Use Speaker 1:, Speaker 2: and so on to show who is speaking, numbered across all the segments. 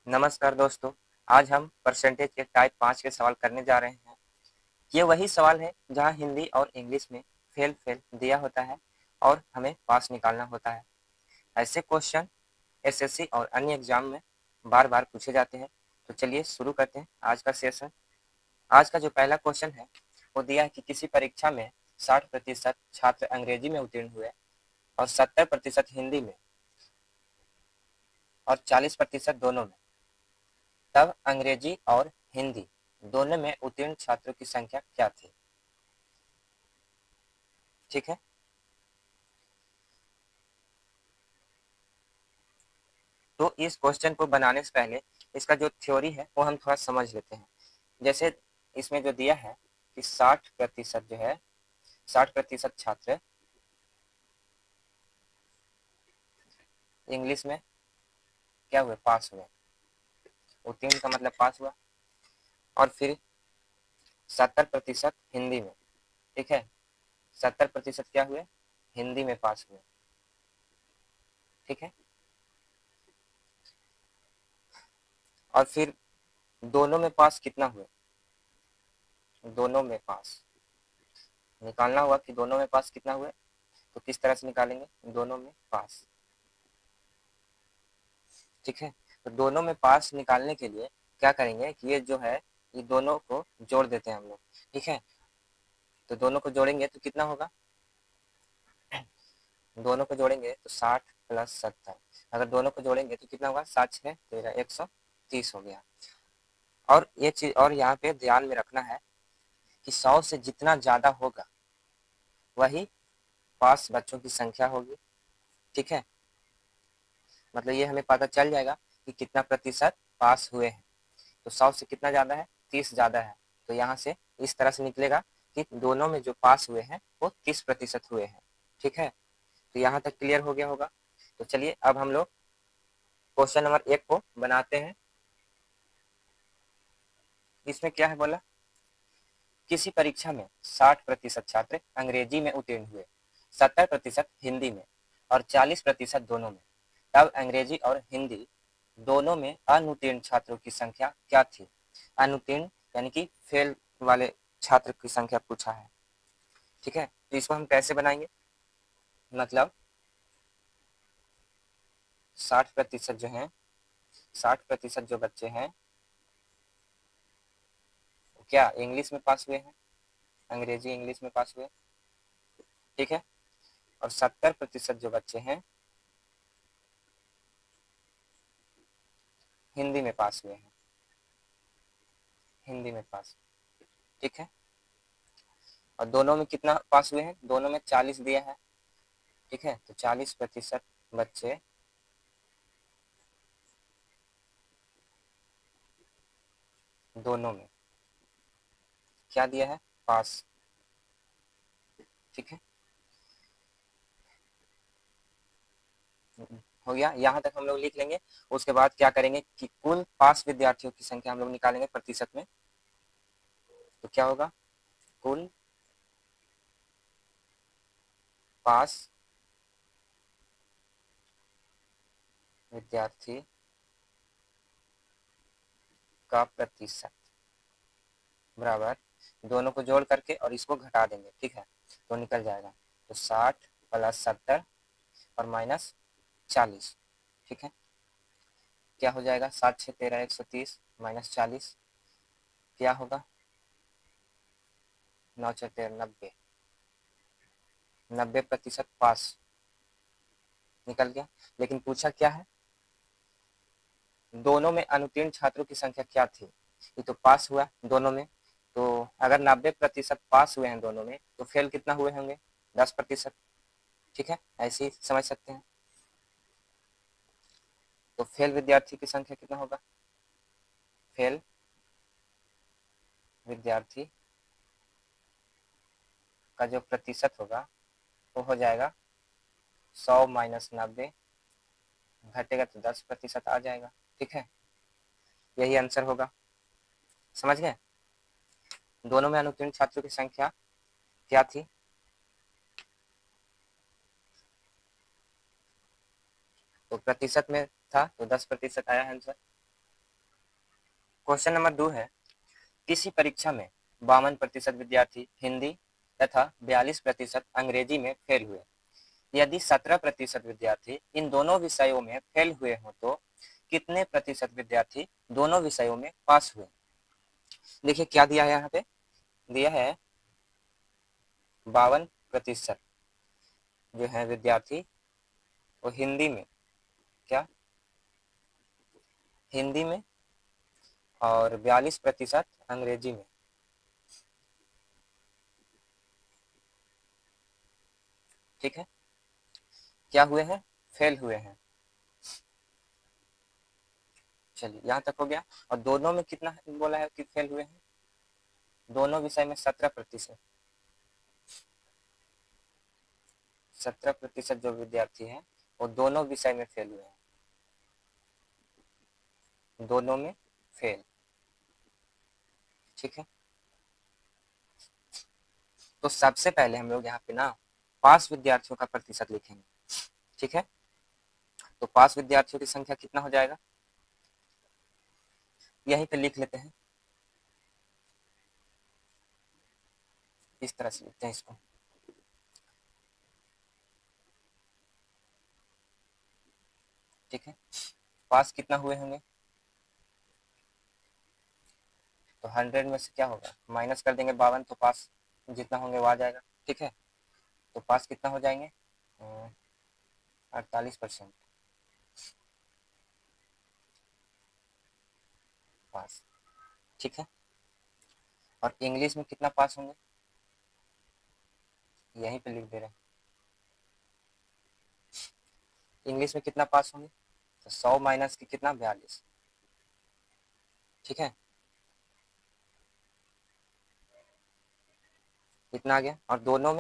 Speaker 1: नमस्कार दोस्तों। आज हम परसेंटेज के टाइप 5 के सवाल करने जा रहे हैं। ये वही सवाल है जहां हिंदी और इंग्लिश में फेल फेल दिया होता है और हमें पास निकालना होता है। ऐसे क्वेश्चन एसएससी और अन्य एग्जाम में बार बार पूछे जाते हैं। तो चलिए शुरू करते हैं आज का सेशन। आज का जो पहला क्वेश्चन है वो दिया है कि किसी परीक्षा में 60% छात्र अंग्रेजी में उत्तीर्ण हुए और 70% हिंदी में और 40% दोनों में। तब अंग्रेजी और हिंदी दोनों में उत्तीर्ण छात्रों की संख्या क्या थी? ठीक है, तो इस क्वेश्चन को बनाने से पहले इसका जो थ्योरी है वो हम थोड़ा समझ लेते हैं। जैसे इसमें जो दिया है कि 60% जो है, 60% छात्र इंग्लिश में क्या हुए, पास हुए। उत्तीर्ण का मतलब पास हुआ। और फिर 70% हिंदी में, ठीक है, 70% क्या हुए, हिंदी में पास हुए। ठीक है, और फिर दोनों में पास कितना हुए, दोनों में पास निकालना हुआ कि दोनों में पास कितना हुए। तो किस तरह से निकालेंगे, दोनों में पास। ठीक है, तो दोनों में पास निकालने के लिए क्या करेंगे कि ये जो है ये दोनों को जोड़ देते हैं हम लोग। ठीक है, तो दोनों को जोड़ेंगे तो कितना होगा, दोनों को जोड़ेंगे तो 60+70। अगर दोनों को जोड़ेंगे तो कितना होगा, 7×6=13, 130 हो गया। और ये चीज और यहाँ पे ध्यान में रखना है कि 100 से जितना ज्यादा होगा वही पास बच्चों की संख्या होगी। ठीक है, मतलब ये हमें पता चल जाएगा कि कितना प्रतिशत पास हुए हैं। तो 100 से कितना ज्यादा है, 30 ज्यादा है। तो यहाँ से इस तरह से निकलेगा कि दोनों में जो पास हुए हैं वो 30% हुए हैं। ठीक है, तो यहाँ तक क्लियर हो गया होगा। तो चलिए अब हम लोग क्वेश्चन नंबर 1 को बनाते हैं। इसमें क्या है बोला, किसी परीक्षा में 60% छात्र अंग्रेजी में उत्तीर्ण हुए, 70% हिंदी में और 40% दोनों में। तब अंग्रेजी और हिंदी दोनों में अनुत्तीर्ण छात्रों की संख्या क्या थी? अनुत्तीर्ण यानी कि फेल वाले छात्र की संख्या पूछा है। ठीक है, तो इसको हम कैसे बनाएंगे, मतलब 60% जो है, 60% जो बच्चे हैं क्या इंग्लिश में पास हुए हैं, अंग्रेजी इंग्लिश में पास हुए। ठीक है, और 70% जो बच्चे हैं हिंदी में पास हुए हैं, हिंदी में पास। ठीक है, और दोनों में कितना पास हुए हैं, दोनों में 40 दिया है। ठीक है, तो 40% बच्चे दोनों में क्या दिया है, पास। ठीक है, हो गया, यहाँ तक हम लोग लिख लेंगे। उसके बाद क्या करेंगे कि कुल पास विद्यार्थियों की संख्या हम लोग निकालेंगे प्रतिशत में। तो क्या होगा, कुल पास विद्यार्थी का प्रतिशत बराबर दोनों को जोड़ करके और इसको घटा देंगे। ठीक है, तो निकल जाएगा, तो 60+70 और -40। ठीक है, क्या हो जाएगा, 7×6=13, 130 -40 क्या होगा, 9×4=13, 90। 90% पास निकल गया। लेकिन पूछा क्या है, दोनों में अनुत्तीर्ण छात्रों की संख्या क्या थी। ये तो पास हुआ दोनों में, तो अगर 90% पास हुए हैं दोनों में तो फेल कितना हुए होंगे, 10%। ठीक है, ऐसे ही समझ सकते हैं। तो फेल विद्यार्थी की संख्या कितना होगा, फेल विद्यार्थी का जो प्रतिशत होगा वो हो जाएगा 100 - 90, घटेगा तो 10% आ जाएगा। ठीक है, यही आंसर होगा। समझ गए, दोनों में अनुत्तीर्ण छात्रों की संख्या क्या थी, तो प्रतिशत में था तो 10% आया आंसर। क्वेश्चन नंबर 2 है, किसी परीक्षा में 52% विद्यार्थी हिंदी तथा 42% अंग्रेजी में फेल हुए। यदि 17% विद्यार्थी इन दोनों विषयों में फेल हुए हों तो कितने प्रतिशत विद्यार्थी दोनों विषयों में पास हुए। देखिए क्या दिया है, यहाँ पे दिया है 52% जो है विद्यार्थी वो हिंदी में, क्या हिंदी में, और 42% अंग्रेजी में। ठीक है, क्या हुए हैं, फेल हुए हैं। चलिए यहाँ तक हो गया। और दोनों में कितना बोला है कि फेल हुए हैं, दोनों विषय में 17%। 17% जो विद्यार्थी हैं वो दोनों विषय में फेल हुए हैं, दोनों में फेल। ठीक है, तो सबसे पहले हम लोग यहाँ पे ना पास विद्यार्थियों का प्रतिशत लिखेंगे। ठीक है, तो पास विद्यार्थियों की संख्या कितना हो जाएगा, यहीं पे लिख लेते हैं, इस तरह से लिखते हैं इसको। ठीक है, पास कितना हुए होंगे, तो 100 में से क्या होगा, माइनस कर देंगे 52, तो पास जितना होंगे वो आ जाएगा। ठीक है, तो पास कितना हो जाएंगे, 48% पास। ठीक है, और इंग्लिश में कितना पास होंगे, यहीं पे लिख दे रहे हैं, इंग्लिश में कितना पास होंगे, तो 100 माइनस की कितना, 42। ठीक है, इतना आ गया। और दोनों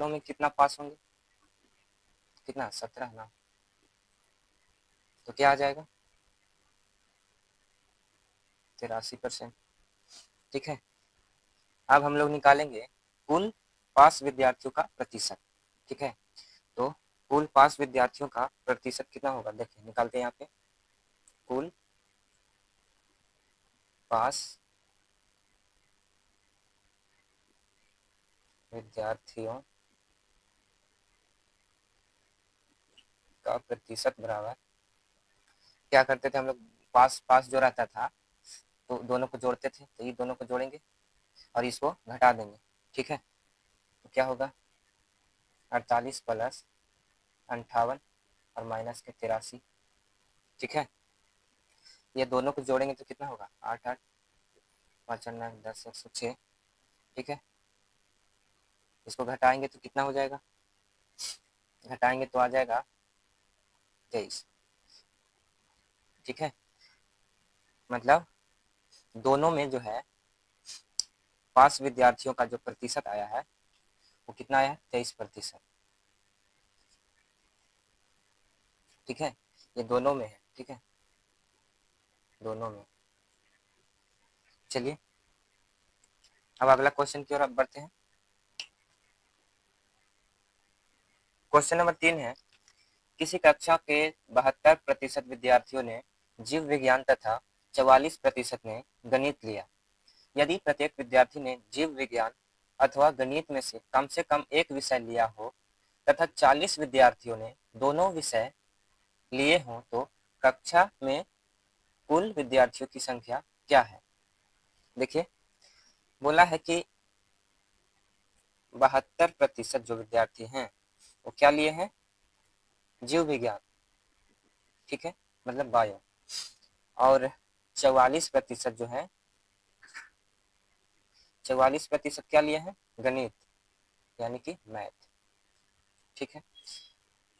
Speaker 1: में कितना पास होंगे, कितना, 17 ना, तो क्या आ जाएगा, 83%। ठीक है, अब हम लोग निकालेंगे कुल पास विद्यार्थियों का प्रतिशत। ठीक है, तो कुल पास विद्यार्थियों का प्रतिशत कितना होगा, देखिए निकालते हैं यहाँ पे, कुल पास विद्यार्थियों का प्रतिशत बराबर, क्या करते थे हम लोग, पास पास जो रहता था तो दोनों को जोड़ते थे, तो ये दोनों को जोड़ेंगे और इसको घटा देंगे। ठीक है, तो क्या होगा, 48 प्लस 58 और माइनस के 83। ठीक है, ये दोनों को जोड़ेंगे तो कितना होगा, 8 8 5 9 10 106। ठीक है, इसको घटाएंगे तो कितना हो जाएगा, घटाएंगे तो आ जाएगा 23। ठीक है, मतलब दोनों में जो है पास विद्यार्थियों का जो प्रतिशत आया है वो कितना आया है, 23%। ठीक है, ये दोनों में है। ठीक है, दोनों में। चलिए अब अगला क्वेश्चन की ओर अब बढ़ते हैं। क्वेश्चन नंबर 3 है, किसी कक्षा के 72% विद्यार्थियों ने जीव विज्ञान तथा 44% ने गणित लिया। यदि प्रत्येक विद्यार्थी ने जीव विज्ञान अथवा गणित में से कम एक विषय लिया हो तथा 40 विद्यार्थियों ने दोनों विषय लिए हों तो कक्षा में कुल विद्यार्थियों की संख्या क्या है। देखिए बोला है कि 72% जो विद्यार्थी हैं वो क्या लिए हैं, जीव विज्ञान। ठीक है, मतलब बायो। और 44% जो है, 44% क्या लिए हैं, गणित, यानी कि मैथ। ठीक है,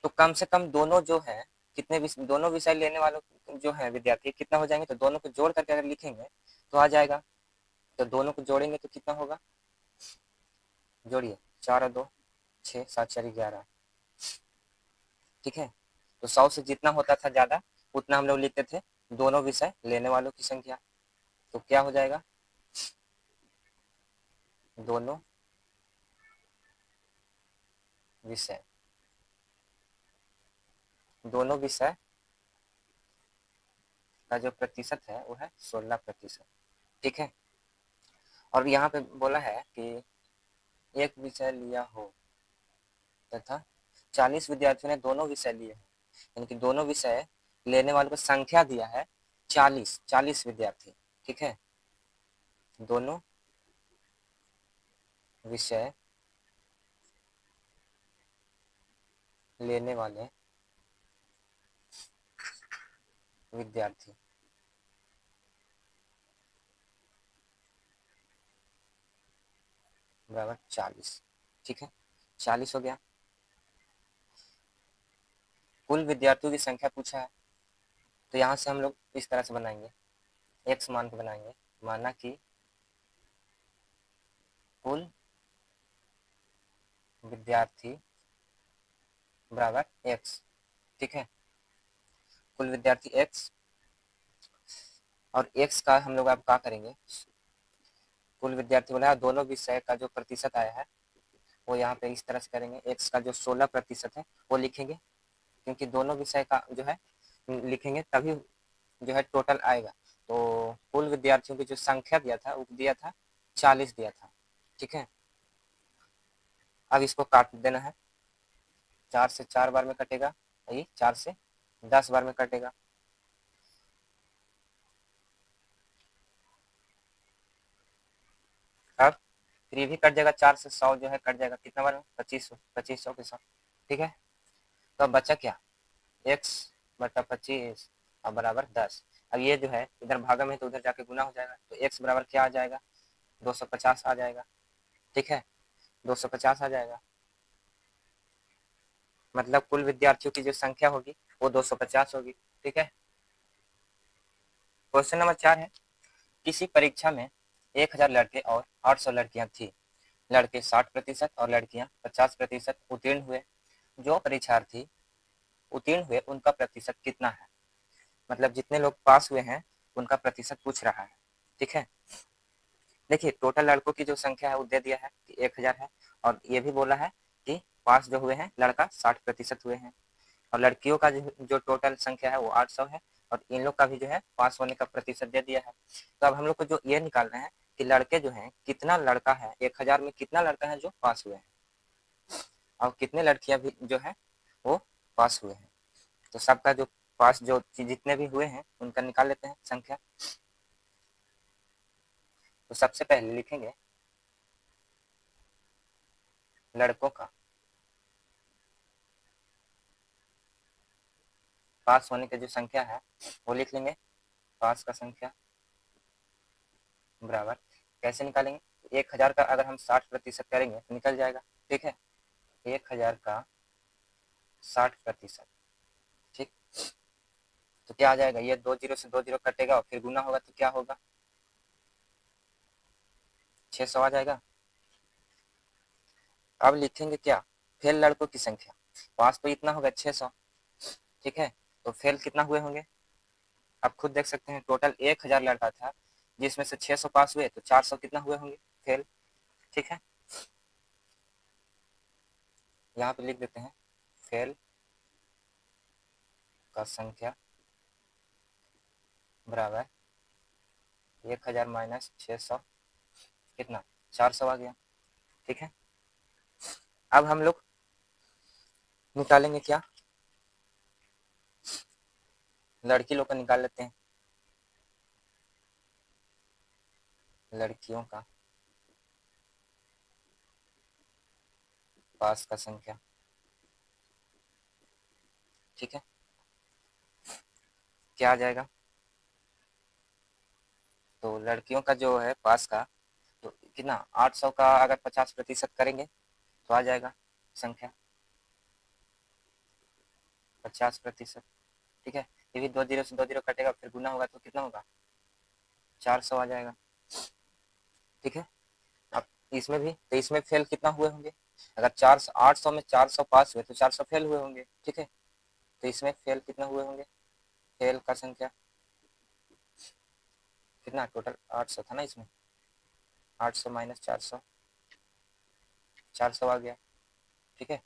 Speaker 1: तो कम से कम दोनों जो है, दोनों विषय लेने वालों जो है विद्यार्थी कितना हो जाएंगे, तो दोनों को जोड़ करके अगर लिखेंगे तो आ जाएगा। तो दोनों को जोड़ेंगे तो कितना होगा, जोड़िए, 4 और 2 6 7 4 11। ठीक है, तो 100 से जितना होता था ज्यादा उतना हम लोग लिखते थे दोनों विषय लेने वालों की संख्या। तो क्या हो जाएगा, दोनों विषय, दोनों विषय का जो प्रतिशत है वो है 16%। ठीक है। और यहाँ पे बोला है कि एक विषय लिया हो तथा 40 विद्यार्थियों ने दोनों विषय लिए हैं, यानी कि दोनों विषय लेने वालों को संख्या दिया है 40 विद्यार्थी। ठीक है। दोनों विषय लेने वाले विद्यार्थी बराबर 40। ठीक है, 40 हो गया। कुल विद्यार्थियों की संख्या पूछा है, तो यहाँ से हम लोग इस तरह से बनाएंगे, एक्स मान के बनाएंगे। माना कि कुल विद्यार्थी बराबर एक्स। ठीक है, कुल विद्यार्थी एक्स, और एक्स का हम लोग अब क्या करेंगे, कुल विद्यार्थी बोला दोनों विषय का जो प्रतिशत आया है वो यहाँ पे इस तरह से करेंगे। एक्स का जो 16% है वो लिखेंगे, क्योंकि दोनों विषय का जो है लिखेंगे तभी जो है टोटल आएगा। तो कुल विद्यार्थियों की जो संख्या दिया था वो दिया था 40 दिया था। ठीक है, अब इसको काट देना है, 4 से 4 बार में कटेगा, ये 4 से 10 बार में कटेगा। अब 3 भी कट जाएगा, 4 से 100 जो है कट जाएगा, कितना बार में 2500 के साथ। ठीक है, तो अब बचा क्या, एक्स बटा 25 और बराबर 10। अब ये जो है इधर भागा में तो उधर जाके गुना हो जाएगा, तो एक्स बराबर क्या आ जाएगा, 250 आ जाएगा। ठीक है, 250 आ जाएगा, मतलब कुल विद्यार्थियों की जो संख्या होगी वो 250 होगी। ठीक है, क्वेश्चन नंबर 4 है, किसी परीक्षा में 1000 लड़के और 800 लड़कियां थी। लड़के 60% और लड़कियां 50% उत्तीर्ण हुए। जो परीक्षार्थी उत्तीर्ण हुए उनका प्रतिशत कितना है, मतलब जितने लोग पास हुए हैं उनका प्रतिशत पूछ रहा है। ठीक है, देखिए टोटल लड़कों की जो संख्या है वो दे दिया है कि 1000 है, और ये भी बोला है कि पास जो हुए हैं लड़का 60% हुए हैं, और लड़कियों का जो टोटल संख्या है वो 800 है, और इन लोग का भी जो है पास होने का प्रतिशत दे दिया है। तो अब हम लोग को जो ये निकालना है कि लड़के जो हैं कितना लड़का है, 1000 में कितना लड़का है जो पास हुए हैं, और कितने लड़कियां भी जो है वो पास हुए हैं। तो सबका जो पास जो जितने भी हुए हैं उनका निकाल लेते हैं संख्या। तो सबसे पहले लिखेंगे लड़कों का पास होने की जो संख्या है वो लिख लेंगे, पास का संख्या बराबर, कैसे निकालेंगे, 1000 का अगर हम 60% करेंगे तो निकल जाएगा। ठीक है, 1000 का 60%। ठीक, तो क्या आ जाएगा, ये 2 जीरो से 2 जीरो कटेगा और फिर गुना होगा तो क्या होगा, 600 आ जाएगा। अब लिखेंगे क्या, फेल लड़कों की संख्या, पास तो इतना होगा 600। ठीक है, तो फेल कितना हुए होंगे, आप खुद देख सकते हैं, टोटल 1000 लड़का था जिसमें से 600 पास हुए, तो 400 कितना हुए होंगे फेल। ठीक है, यहाँ पे लिख देते हैं फेल का संख्या बराबर 1000 माइनस 600, कितना, 400 आ गया। ठीक है, अब हम लोग निकालेंगे क्या, लड़की लोग का निकाल लेते हैं, लड़कियों का पास का संख्या। ठीक है, क्या आ जाएगा, तो लड़कियों का जो है पास का, तो कितना, 800 का अगर 50% करेंगे तो आ जाएगा संख्या 50%। ठीक है, ये भी 2 जीरो से 2 जीरो कटेगा, फिर गुना होगा तो कितना होगा, 400 आ जाएगा। ठीक है, अब इसमें भी, तो इसमें फेल कितना हुए होंगे, अगर 400 800 में 400 पास हुए तो 400 फेल हुए होंगे। ठीक है, तो इसमें फेल कितना हुए होंगे, फेल का संख्या कितना, टोटल 800 था ना इसमें, 800 माइनस 400, 400 आ गया। ठीक है,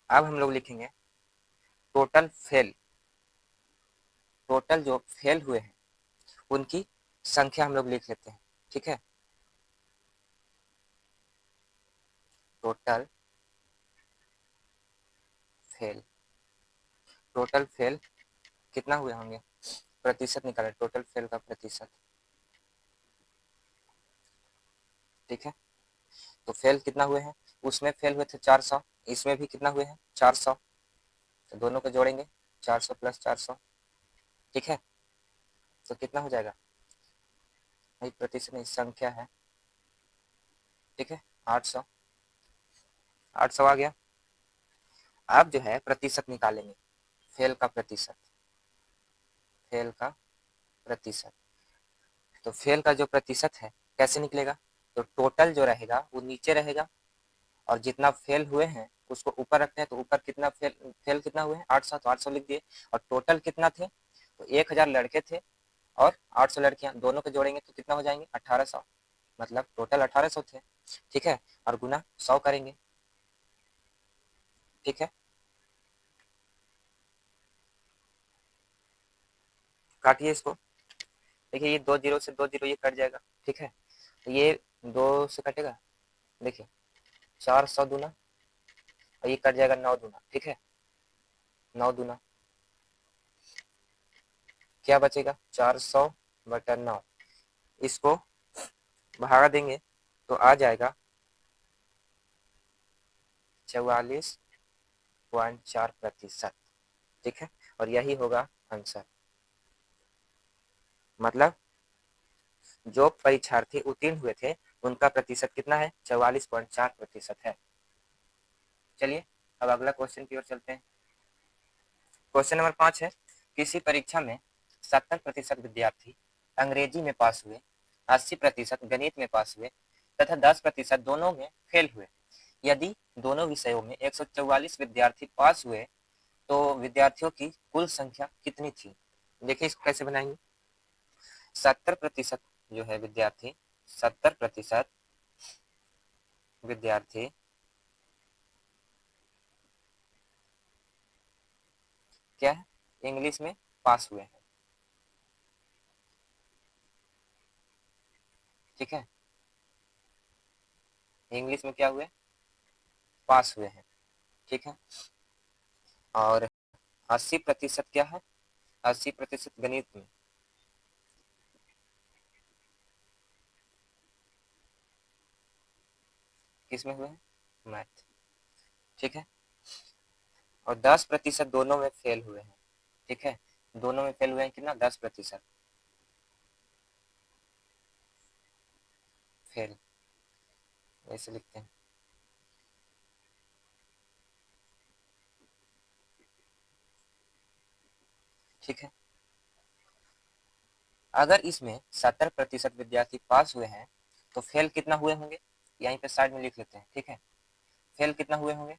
Speaker 1: अब हम लोग लिखेंगे टोटल जो फेल हुए हैं उनकी संख्या हम लोग लिख लेते हैं, ठीक है। टोटल फेल, टोटल फेल कितना हुए होंगे, प्रतिशत निकालें, टोटल फेल का प्रतिशत, ठीक है। तो फेल कितना हुए हैं, उसमें फेल हुए थे 400, इसमें भी कितना हुए हैं 400, तो दोनों को जोड़ेंगे 400 प्लस 400, ठीक है। तो कितना हो जाएगा, नहीं प्रतिशत नहीं, संख्या है, ठीक है। 800, 800 आ गया। अब जो है प्रतिशत निकालेंगे, फेल का प्रतिशत, फेल का प्रतिशत। तो फेल का जो प्रतिशत है कैसे निकलेगा, तो टोटल जो रहेगा वो नीचे रहेगा और जितना फेल हुए हैं उसको ऊपर रखते हैं, तो ऊपर कितना फेल फेल कितना हुए हैं 800, तो 800 लिख दिए। और टोटल कितना थे, तो 1000 लड़के थे और 800 लड़कियां, दोनों को जोड़ेंगे तो कितना हो जाएंगे 1800, मतलब टोटल 1800 थे, ठीक है। और गुना 100 करेंगे, ठीक है। काटिए इसको, देखिए ये 2 जीरो से 2 जीरो ये कट जाएगा, ठीक है। तो ये 2 से कटेगा, देखिए 400 दूना और ये कट जाएगा 9 दूना, ठीक है। 9 दूना क्या बचेगा, 400/9, इसको भागा देंगे तो आ जाएगा 44.4%, ठीक है। और यही होगा आंसर, मतलब जो परीक्षार्थी उत्तीर्ण हुए थे उनका प्रतिशत कितना है, 44.4% है। चलिए अब अगला क्वेश्चन की ओर चलते हैं। क्वेश्चन नंबर 5 है, किसी परीक्षा में 70% विद्यार्थी अंग्रेजी में पास हुए, 80% गणित में पास हुए तथा 10% दोनों में फेल हुए। यदि दोनों विषयों में 144 विद्यार्थी पास हुए तो विद्यार्थियों की कुल संख्या कितनी थी। देखिए इसको कैसे बनाएंगे, 70% जो है विद्यार्थी, 70% विद्यार्थी क्या है, इंग्लिश में पास हुए हैं, ठीक है। इंग्लिश में क्या हुए, पास हुए हैं, ठीक है। और 80% क्या है, 80% गणित में, किस में हुए हैं, मैथ, ठीक है। और 10% दोनों में फेल हुए हैं, ठीक है। दोनों में फेल हुए हैं कितना, 10% फेल, ऐसे लिखते हैं, ठीक है। अगर इसमें 70% विद्यार्थी पास हुए हैं तो फेल कितना हुए होंगे, यहीं पे साइड में लिख लेते हैं, ठीक है। फेल कितना हुए होंगे,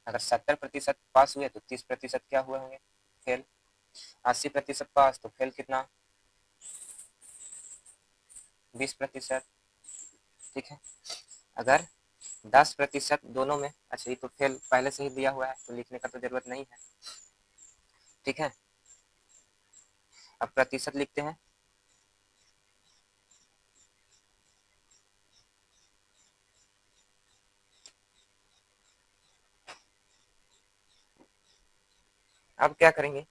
Speaker 1: अगर 70% पास हुए तो 30% क्या हुए होंगे, फेल। 80% पास तो फेल कितना, 20%, ठीक है। अगर 10% दोनों में, अच्छा ये तो फेल पहले से ही दिया हुआ है तो लिखने का तो जरूरत नहीं है, ठीक है। अब प्रतिशत लिखते हैं, अब क्या करेंगे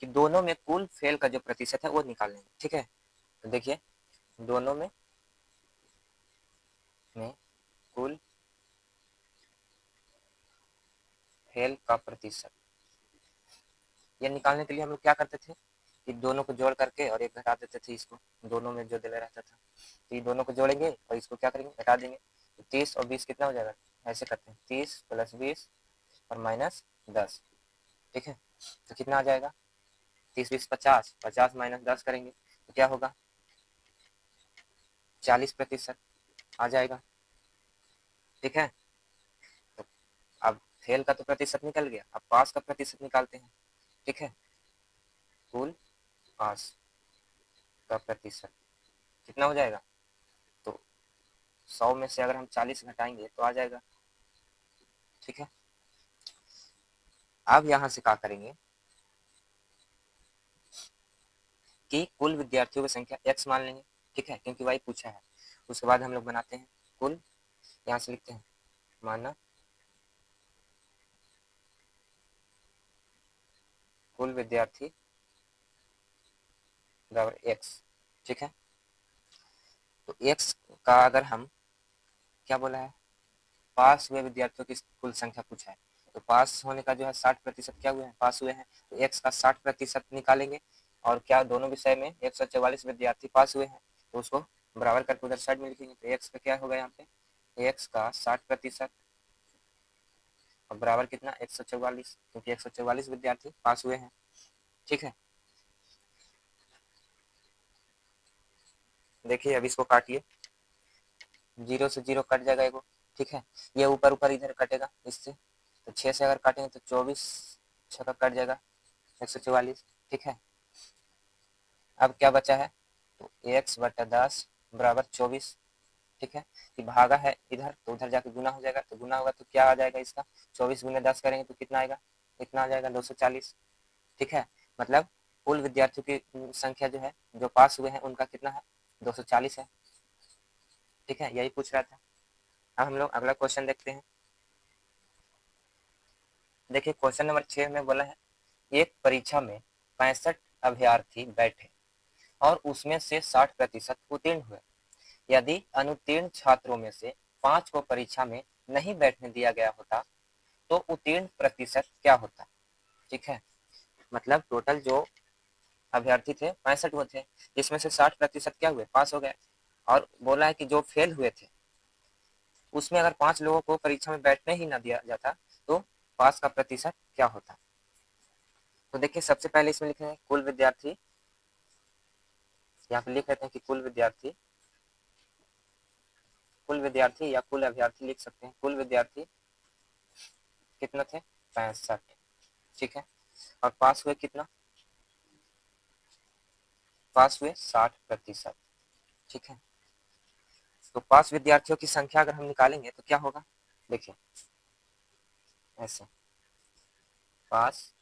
Speaker 1: कि दोनों में कुल फेल का जो प्रतिशत है वो निकाल लेंगे, ठीक है। तो देखिए दोनों में कुल फेल का प्रतिशत, ये निकालने के लिए हम लोग क्या करते थे कि दोनों को जोड़ करके और एक घटा देते थे, इसको दोनों में जो दिला रहता था, तो ये दोनों को जोड़ेंगे और इसको क्या करेंगे घटा देंगे, तो 30 और 20 कितना हो जाएगा, ऐसे करते हैं 30 प्लस 20 और माइनस 10, ठीक है। तो कितना आ जाएगा, 30 20 50, 50 माइनस 10 करेंगे तो क्या होगा, 40% आ जाएगा, ठीक है। तो अब फेल का तो प्रतिशत निकल गया, अब पास का प्रतिशत निकालते हैं, ठीक है। कुल पास का प्रतिशत कितना हो जाएगा, तो 100 में से अगर हम 40 घटाएंगे तो आ जाएगा, ठीक है। अब यहाँ से क्या करेंगे कि कुल विद्यार्थियों की संख्या x मान लेंगे, ठीक है, क्योंकि y पूछा है। उसके बाद हम लोग बनाते हैं कुल, यहाँ से लिखते हैं माना कुल विद्यार्थी बराबर x, ठीक है। तो x का अगर हम क्या बोला है, पास हुए विद्यार्थियों की कुल संख्या पूछा है, तो पास होने का जो है 60% क्या हुए हैं, पास हुए हैं, तो x का 60% निकालेंगे और क्या दोनों विषय में 144 विद्यार्थी पास हुए हैं, तो उसको बराबर करके उधर साइड में लिखेंगे। तो x का क्या होगा यहाँ पे, x का 60% और बराबर कितना 144, क्योंकि 144 विद्यार्थी पास हुए हैं, ठीक है। देखिए अब इसको काटिए, 0 से 0 कट जाएगा एगो, ठीक है, ये ऊपर ऊपर इधर कटेगा इससे, तो 6 से अगर काटेंगे तो 24 6 कट जाएगा 144, ठीक है। अब क्या बचा है, तो x बटा 10 बराबर 24, ठीक है, कि भागा है इधर तो उधर जाके गुना हो जाएगा, तो गुना होगा तो क्या आ जाएगा इसका, 24 गुने 10 करेंगे तो कितना आएगा, इतना आ जाएगा 240, ठीक है। मतलब कुल विद्यार्थियों की संख्या जो है जो पास हुए हैं उनका कितना है, 240 है, ठीक है, यही पूछ रहा था। अब हम लोग अगला क्वेश्चन देखते हैं। देखिए क्वेश्चन नंबर 6 में बोला है एक परीक्षा में 65 अभ्यर्थी बैठे और उसमें से 60% उत्तीर्ण हुए। यदि अनुत्तीर्ण छात्रों में से 5 को परीक्षा में नहीं बैठने दिया गया होता तो उत्तीर्ण प्रतिशत क्या होता, ठीक है। मतलब टोटल जो अभ्यर्थी थे 65 वो थे, जिसमें से 60% क्या हुए, पास हो गए, और बोला है कि जो फेल हुए थे उसमें अगर 5 लोगों को परीक्षा में बैठने ही ना दिया जाता तो पास का प्रतिशत क्या होता। तो देखिए सबसे पहले इसमें लिखे हैं कुल विद्यार्थी, यहाँ पे लिख लेते हैं कि कुल विद्यार्थी या कुल अभ्यर्थी लिख सकते हैं, कुल विद्यार्थी कितना थे, 65, ठीक है, और पास हुए कितना, पास हुए 60%, ठीक है। तो पास विद्यार्थियों की संख्या अगर हम निकालेंगे तो क्या होगा, देखिए ऐसे पास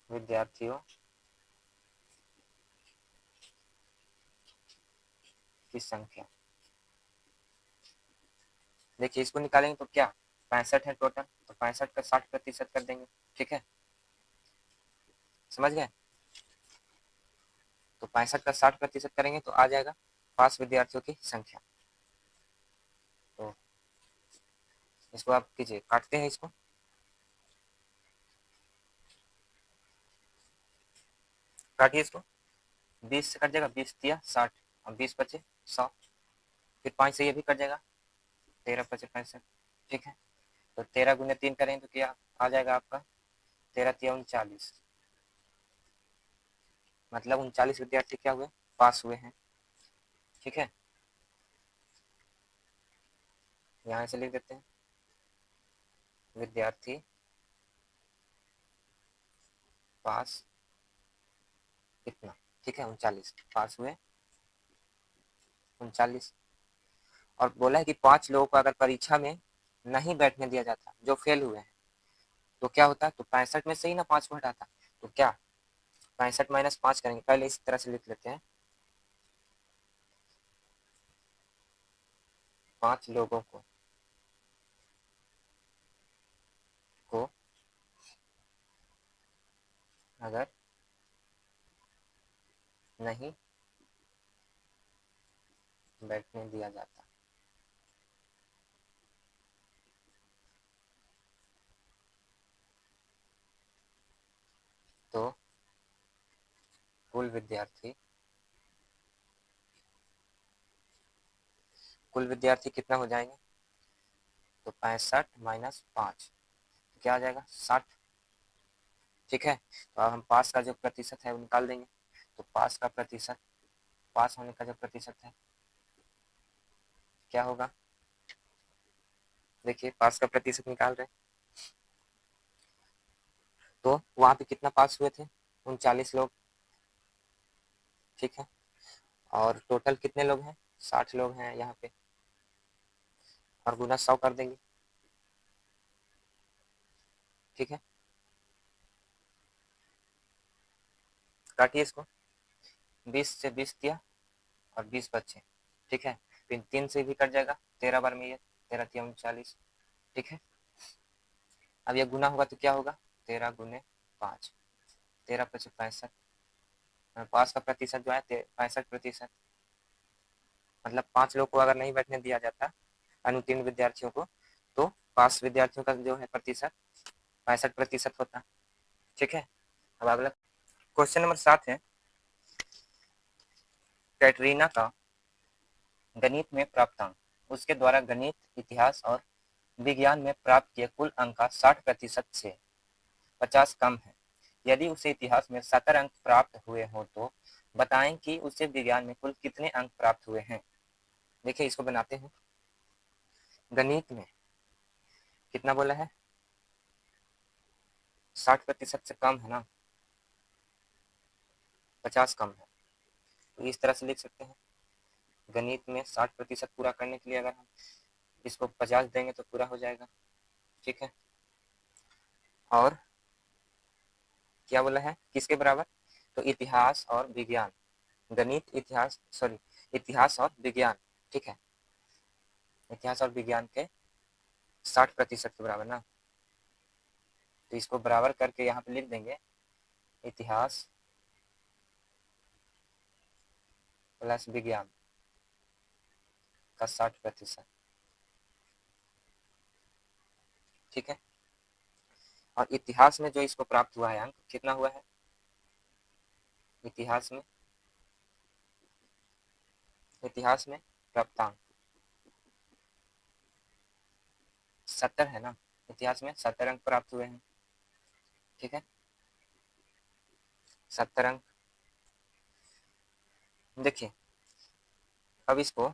Speaker 1: विद्यार्थियों की संख्या, देखिए इसको निकालेंगे तो क्या 65 है टोटल, तो 65 का 60% कर देंगे, ठीक है, समझ गए। तो 65 का 60% करेंगे तो आ जाएगा पास विद्यार्थियों की संख्या। तो इसको आप कीजिए, काटते हैं इसको, काटिए इसको, 20 से कट जाएगा, 20 दिया 60 और 20 बचे 100, फिर 5 से ये भी कट जाएगा, 13 बचे 65, ठीक है। तो 13 गुने 3 करेंगे तो क्या आ जाएगा आपका, 13 तिया 39, मतलब 39 विद्यार्थी क्या हुए, पास हुए हैं, ठीक है। यहाँ से लिख देते हैं विद्यार्थी पास कितना, ठीक है 39 पास हुए 39, और बोला है कि 5 लोगों को अगर परीक्षा में नहीं बैठने दिया जाता जो फेल हुए हैं तो क्या होता, तो 65 में से ही ना 5 को हटाता, तो क्या 65 माइनस 5 करेंगे, पहले इस तरह से लिख लेते हैं, 5 लोगों को अगर नहीं बैठने दिया जाता तो कुल विद्यार्थी कितना हो जाएंगे, तो 65 - 5 क्या आ जाएगा 60, ठीक है। तो अब हम पास का जो प्रतिशत है वो निकाल देंगे, तो पास का प्रतिशत, पास होने का जो प्रतिशत है क्या होगा, देखिए पास का प्रतिशत निकाल रहे हैं, तो वहां पे कितना पास हुए थे, 39 लोग, ठीक है, और टोटल कितने लोग हैं, 60 लोग हैं यहाँ पे, और गुना 100 कर देंगे, ठीक है, काटिए इसको, 20 से 20 दिया और 20 बचे, ठीक है, फिर 3 से भी कट जाएगा, 13 बार में ये 13 3 39, ठीक है। अब ये गुना होगा तो क्या होगा, 13 गुने 5, 13 5 65, 5 का प्रतिशत जो है 65%, मतलब 5 लोग को अगर नहीं बैठने दिया जाता अनुत्तीर्ण विद्यार्थियों को, तो पास विद्यार्थियों का जो है प्रतिशत 65% होता, ठीक है। अब अगला क्वेश्चन नंबर 7 है, कैटरीना का गणित में प्राप्त अंक उसके द्वारा गणित, इतिहास और विज्ञान में प्राप्त किए कुल अंक का 60% से 50 कम है। यदि उसे इतिहास में 70 अंक प्राप्त हुए हों तो बताएं कि उसे विज्ञान में कुल कितने अंक प्राप्त हुए हैं। देखिए इसको बनाते हैं, गणित में कितना बोला है, 60% से कम है ना, 50 कम है, तो इस तरह से लिख सकते हैं। गणित में 60% पूरा करने के लिए अगर हम इसको 50 देंगे तो पूरा हो जाएगा, ठीक है। और क्या बोला है, किसके बराबर, तो इतिहास और विज्ञान, गणित इतिहास सॉरी इतिहास और विज्ञान, ठीक है, इतिहास और विज्ञान के 60% के बराबर ना, तो इसको बराबर करके यहाँ पे लिख देंगे, इतिहास प्लस विज्ञान का 60%, ठीक है। और इतिहास में जो इसको प्राप्त हुआ है अंक कितना हुआ है, इतिहास में प्राप्तांक 70 है ना, इतिहास में 70 अंक प्राप्त हुए हैं, ठीक है, 70 अंक। देखिए अब इसको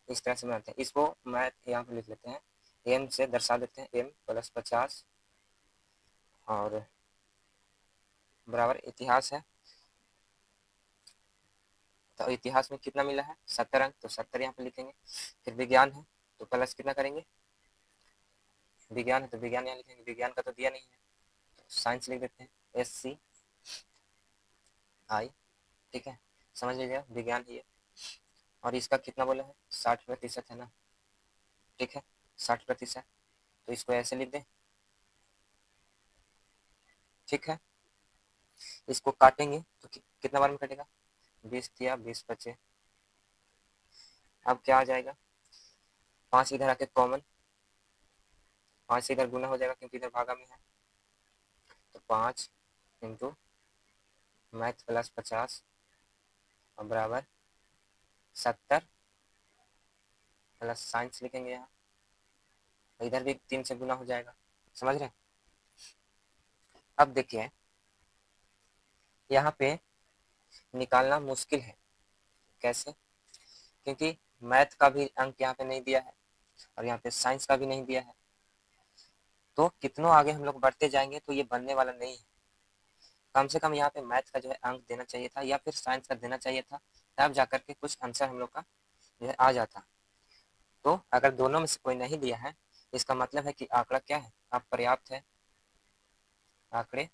Speaker 1: इस तरह से बनाते हैं, इसको मैं यहाँ पे लिख लेते हैं, एम से दर्शा देते हैं, एम प्लस 50 और बराबर इतिहास है, तो इतिहास में कितना मिला है 70 अंक, तो 70 यहाँ पे लिखेंगे। फिर विज्ञान है तो प्लस कितना करेंगे, विज्ञान है तो विज्ञान यहाँ लिखेंगे, विज्ञान का तो दिया नहीं है तो साइंस लिख देते हैं, SCI, ठीक है, समझ लीजिएगा विज्ञान ही है। और इसका कितना बोला है 60% है ना, ठीक है, 60%, तो इसको ऐसे लिख दें, ठीक है। इसको काटेंगे तो कितना बार में कटेगा, 20 दिया 20 बचे, अब क्या आ जाएगा, 5 इधर आके कॉमन, 5 से इधर गुना हो जाएगा क्योंकि इधर भागा में है, तो 5 इंटू मैथ प्लस 50 और बराबर 70 प्लस साइंस लिखेंगे यहाँ, इधर भी 3 से गुना हो जाएगा, समझ रहे हैं। अब देखिए यहाँ पे निकालना मुश्किल है, कैसे, क्योंकि मैथ का भी अंक यहाँ पे नहीं दिया है और यहाँ पे साइंस का भी नहीं दिया है, तो कितनों आगे हम लोग बढ़ते जाएंगे तो ये बनने वाला नहीं है। कम से कम यहाँ पे मैथ का जो है अंक देना चाहिए था या फिर साइंस का देना चाहिए था, तब जाकर के कुछ आंसर हम लोग का जो है आ जाता। तो अगर दोनों में से कोई नहीं दिया है इसका मतलब है कि आंकड़ा क्या है, अपर्याप्त है, आंकड़े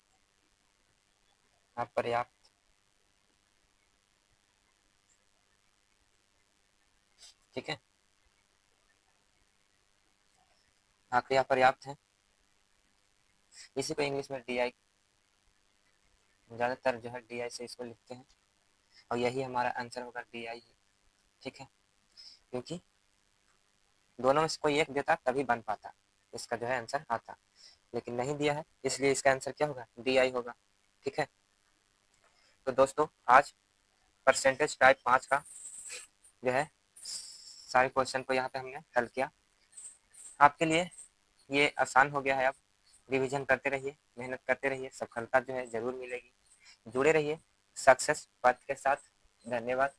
Speaker 1: अपर्याप्त, ठीक है, आंकड़े अपर्याप्त है, इसी को इंग्लिश में DI, ज़्यादातर जो है DI से इसको लिखते हैं और यही हमारा आंसर होगा, DI ही, ठीक है, क्योंकि दोनों में से कोई एक देता तभी बन पाता, इसका जो है आंसर आता, लेकिन नहीं दिया है इसलिए इसका आंसर क्या होगा, DI होगा, ठीक है। तो दोस्तों आज परसेंटेज टाइप 5 का जो है सारे क्वेश्चन को यहाँ पे हमने हल किया, आपके लिए ये आसान हो गया है। अब रिवीजन करते रहिए, मेहनत करते रहिए, सफलता जो है जरूर मिलेगी, जुड़े रहिए सक्सेस पथ के साथ। धन्यवाद।